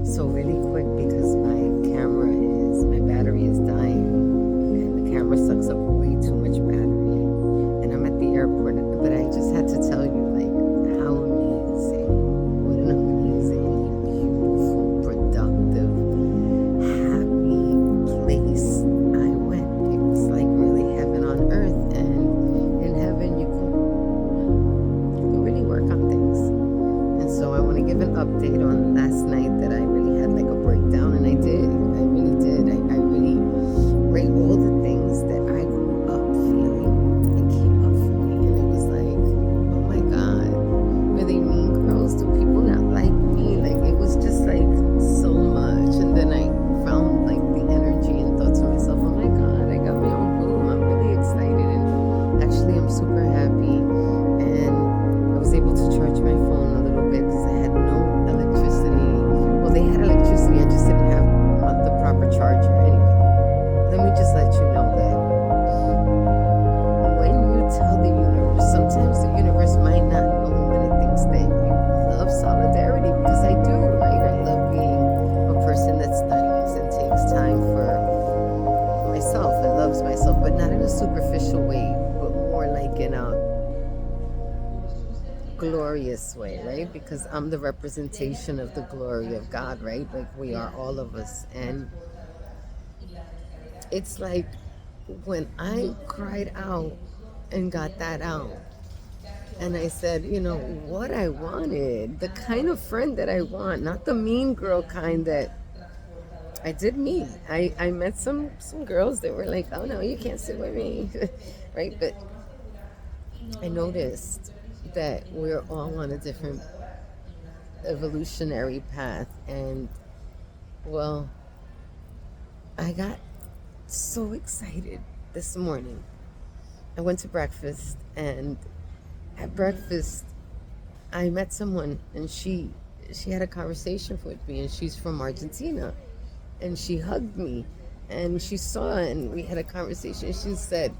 So really quick, because my battery is dying, and the camera sucks up way too much battery, and I'm at the airport. But I just had to tell you, like, how amazing, what an amazingly beautiful, productive, happy place I went. It was like really heaven on earth, and in heaven you can really work on things. And so I want to give an update on last night, that I really had like a breakdown, and I did. I really did. I really rate all the things that I grew up feeling and came up for me. And it was like, oh my God, were they mean girls? Do people not like me? Like, it was just like so much. And then I found like the energy and thought to myself, oh my God, I got my own Boom. I'm really excited. And actually, I'm super happy. And I was able to charge my phone a little bit because I had no electricity. Well, they had electricity, I just didn't have the proper charger. Anyway, let me just let you know that when you tell the universe, sometimes the universe might not know when it thinks that you love solidarity, because I do, right? I love being a person that studies and takes time for myself and loves myself, but not in a superficial way, but more like in a glorious way, right? Because I'm the representation of the glory of God, right? Like, we are, all of us. And it's like when I cried out and got that out, and I said, what I wanted, the kind of friend that I want, not the mean girl kind that I did meet. I met some girls that were like, oh no, you can't sit with me, right? But I noticed that we're all on a different evolutionary path. And well, I got so excited this morning. I went to breakfast, and at breakfast I met someone, and she had a conversation with me, and she's from Argentina, and she hugged me, and she saw, and we had a conversation. She said,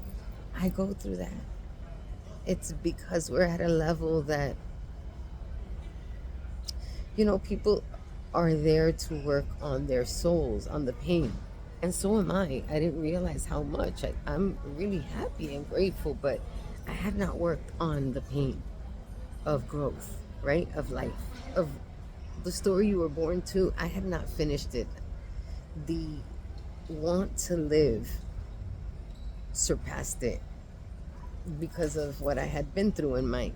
I go through that. It's because we're at a level that, people are there to work on their souls, on the pain. And so am I. I didn't realize how much. I'm really happy and grateful, but I had not worked on the pain of growth, right? Of life, of the story you were born to. I had not finished it. The want to live surpassed it because of what I had been through in my.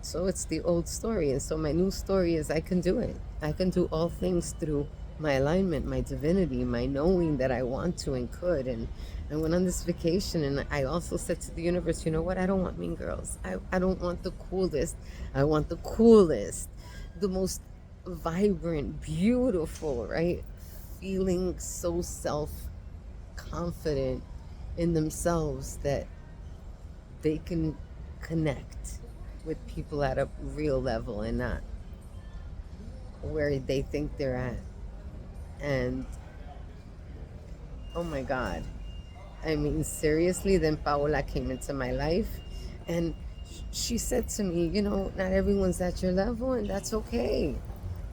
So it's the old story. And so my new story is, I can do it. I can do all things through my alignment, my divinity, my knowing that I want to and could. And I went on this vacation, and I also said to the universe, you know what? I don't want mean girls. I don't want the coolest. I want the coolest, the most vibrant, beautiful, right? Feeling so self confident in themselves that they can connect with people at a real level and not where they think they're at. And oh my God, I mean, seriously, then Paola came into my life, and she said to me, not everyone's at your level, and that's okay.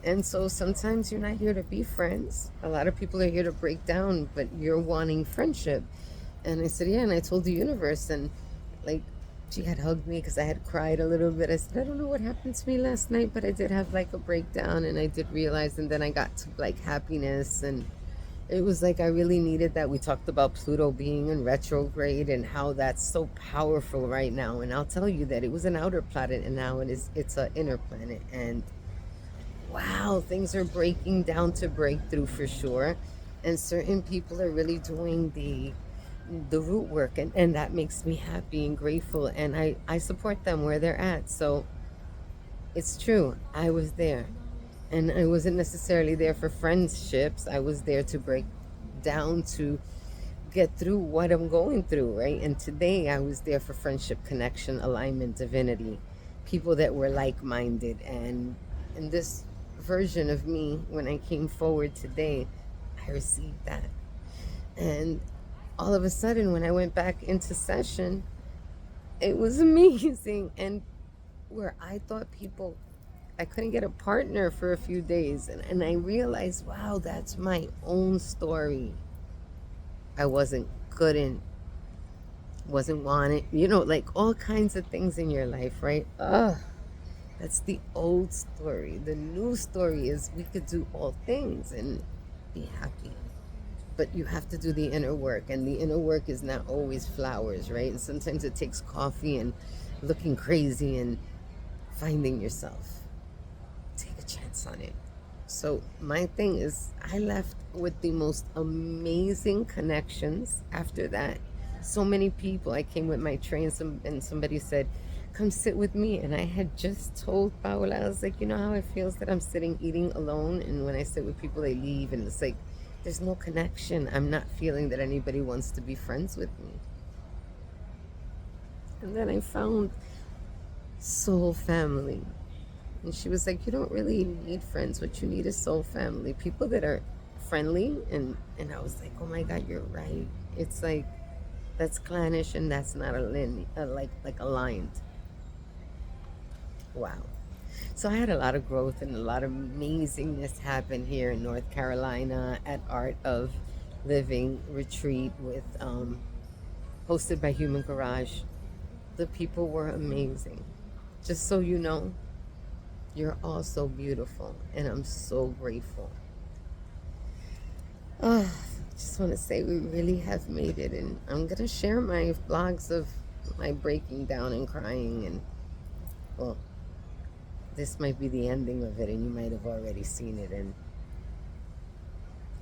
And so sometimes you're not here to be friends. A lot of people are here to break down, but you're wanting friendship. And I said, yeah. And I told the universe, and like, she had hugged me because I had cried a little bit. I said, I don't know what happened to me last night, but I did have like a breakdown, and I did realize. And then I got to like happiness, and it was like I really needed that. We talked about Pluto being in retrograde and how that's so powerful right now. And I'll tell you that it was an outer planet, and now it's an inner planet. And wow, things are breaking down to breakthrough for sure. And certain people are really doing the root work, and that makes me happy and grateful, and I support them where they're at. So it's true, I was there, and I wasn't necessarily there for friendships. I was there to break down, to get through what I'm going through, right? And today I was there for friendship, connection, alignment, divinity, people that were like-minded. And in this version of me, when I came forward today, I received that. And all of a sudden, when I went back into session, it was amazing. And where I thought people I couldn't get a partner for a few days. And I realized, wow, that's my own story. I couldn't, wasn't wanted, like all kinds of things in your life, right? Ugh, that's the old story. The new story is we could do all things and be happy. But you have to do the inner work, and the inner work is not always flowers, right? And sometimes it takes coffee and looking crazy and finding yourself. Take a chance on it. So my thing is, I left with the most amazing connections after that. So many people. I came with my train, and somebody said, "Come sit with me." And I had just told Paola, I was like, you know how it feels that I'm sitting eating alone, and when I sit with people, they leave, and it's like there's no connection. I'm not feeling that anybody wants to be friends with me. And then I found soul family. And she was like, "You don't really need friends. What you need is soul family. People that are friendly." And I was like, "Oh my God, you're right. It's like that's clannish and that's not like aligned." Wow. So I had a lot of growth and a lot of amazingness happen here in North Carolina at Art of Living retreat with hosted by Human Garage. The people were amazing. Just so you know, you're all so beautiful, and I'm so grateful. Oh, just want to say we really have made it, and I'm gonna share my vlogs of my breaking down and crying, and well, this might be the ending of it, and you might have already seen it. And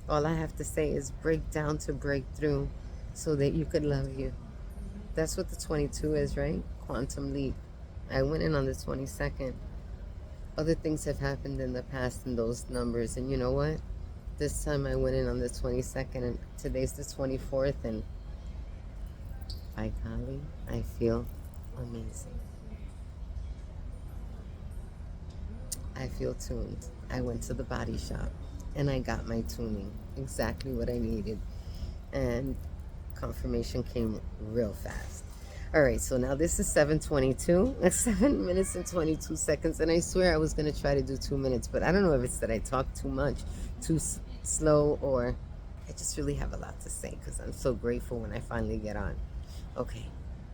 all I have to say is break down to break through, so that you could love you. That's what the 22 is, right? Quantum leap. I went in on the 22nd. Other things have happened in the past in those numbers, and you know what? This time I went in on the 22nd, and today's the 24th, and by golly, I feel amazing. I feel tuned. I went to the body shop and I got my tuning, exactly what I needed. And confirmation came real fast. All right, so now this is 7:22, 7 minutes and 22 seconds. And I swear I was going to try to do 2 minutes, but I don't know if it's that I talk too much, too slow, or I just really have a lot to say because I'm so grateful when I finally get on. Okay,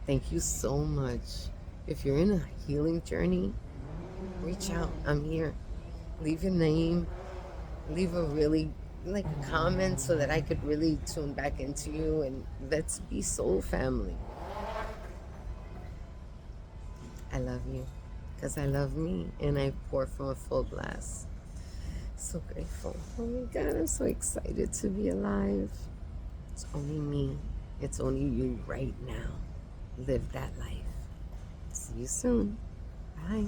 thank you so much. If you're in a healing journey, reach out. I'm here. Leave your name. Leave a really like a comment so that I could really tune back into you, and let's be soul family. I love you because I love me, and I pour from a full glass. So grateful. Oh my God, I'm so excited to be alive. It's only me. It's only you right now. Live that life. See you soon. Bye.